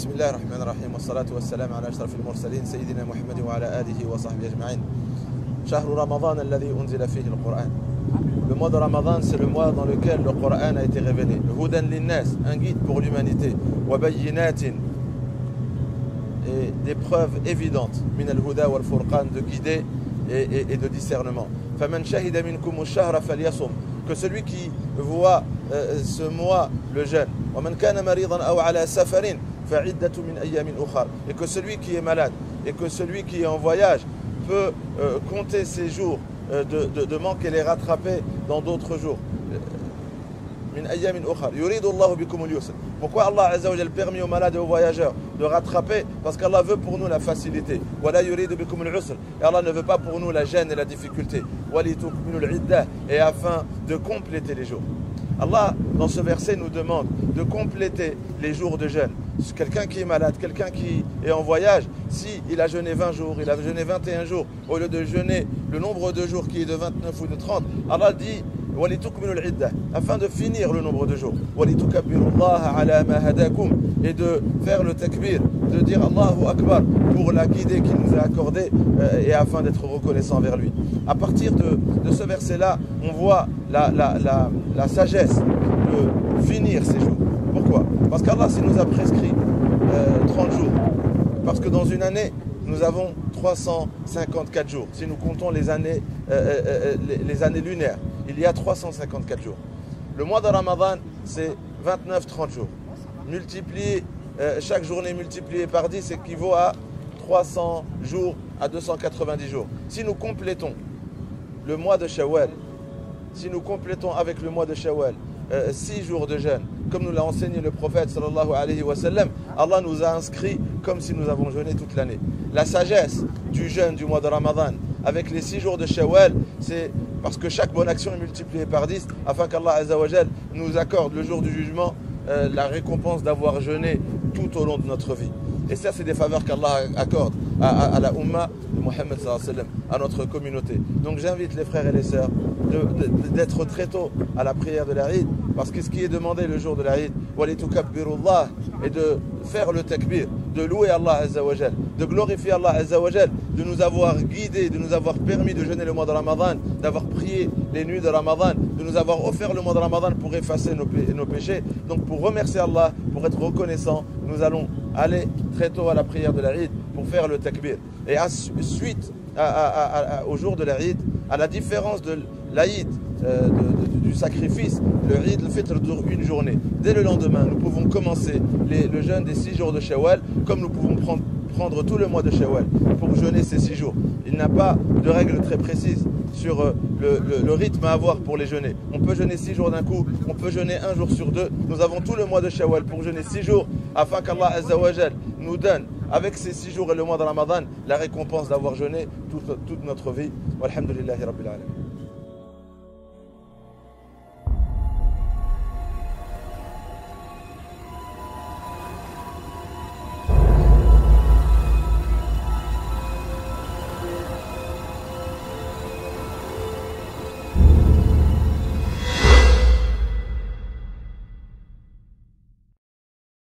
بسم الله الرحمن الرحيم والصلاة والسلام على أشرف المرسلين سيدنا محمد وعلى آله وصحبه أجمعين. شهر رمضان الذي أنزل فيه القرآن. Le mois de Ramadan, c'est le mois dans lequel le Coran a été révélé. Hudan linnas, un guide pour l'humanité. Wa bayyinatin, et des preuves évidentes. Min al-huda wal furqan, de guider et de discernement. Faman shahida minkum ash-shahra falyasum, que celui qui voit ce mois le jeûne. Wa man kana maridan aw ala safarin fa'iddatu min ayyamin ukhar, et que celui qui est malade et que celui qui est en voyage peut compter ses jours de manque et les rattraper dans d'autres jours. Min ayyamin ukhar. Yuridu Allahu bikum al-yusr. Pourquoi Allah Azza wa Jalla permet aux malades et aux voyageurs de rattraper? Parce qu'Allah veut pour nous la facilité. Wala yuridu bikum al-usr. Et Allah ne veut pas pour nous la gêne et la difficulté. Walitukmilu al-iddah, et afin de compléter les jours. Allah, dans ce verset, nous demande de compléter les jours de jeûne. Quelqu'un qui est malade, quelqu'un qui est en voyage, si il a jeûné 20 jours, il a jeûné 21 jours, au lieu de jeûner le nombre de jours qui est de 29 ou de 30, Allah dit afin de finir le nombre de jours, et de faire le takbir, de dire Allahu Akbar pour la guidée qu'il nous a accordée et afin d'être reconnaissant vers lui. À partir de ce verset-là, on voit la sagesse de finir ces jours. Pourquoi? Parce qu'Allah nous a prescrit 30 jours. Parce que dans une année, nous avons 354 jours. Si nous comptons les années lunaires, il y a 354 jours. Le mois de Ramadan, c'est 29-30 jours. Multiplié, chaque journée multipliée par 10 équivaut à 300 jours, à 290 jours. Si nous complétons le mois de Shawwal, si nous complétons avec le mois de Shawwal 6 jours de jeûne, comme nous l'a enseigné le prophète sallallahu alayhi wa sallam, Allah nous a inscrits comme si nous avons jeûné toute l'année. La sagesse du jeûne du mois de Ramadan avec les 6 jours de Shawwal, c'est parce que chaque bonne action est multipliée par 10 afin qu'Allah Azza wa Jal nous accorde le jour du jugement la récompense d'avoir jeûné tout au long de notre vie. Et ça, c'est des faveurs qu'Allah accorde à la Ummah de Muhammad sallallahu alayhi wa sallam, à notre communauté. Donc j'invite les frères et les sœurs d'être très tôt à la prière de la Eid, parce que ce qui est demandé le jour de la Eid, et de faire le takbir, de louer Allah Azza wa Jal, de glorifier Allah Azza wa Jal, de nous avoir guidés, de nous avoir permis de jeûner le mois de Ramadan, d'avoir prié les nuits de Ramadan, de nous avoir offert le mois de Ramadan pour effacer nos péchés. Donc pour remercier Allah, pour être reconnaissant, nous allons aller très tôt à la prière de la Eid pour faire le takbir. Et suite au jour de la Eid, à la différence de l'Aïd, du sacrifice, le Eid al-Fitr dure une journée. Dès le lendemain, nous pouvons commencer le jeûne des 6 jours de Shawwal, comme nous pouvons prendre tout le mois de Shawwal pour jeûner ces 6 jours. Il n'y a pas de règle très précise sur le rythme à avoir pour les jeûner. On peut jeûner 6 jours d'un coup, on peut jeûner 1 jour sur 2. Nous avons tout le mois de Shawwal pour jeûner 6 jours afin qu'Allah Azza wa Jal nous donne, avec ces 6 jours et le mois de Ramadan, la récompense d'avoir jeûné toute notre vie. Walhamdulillahi Rabbil Alamin.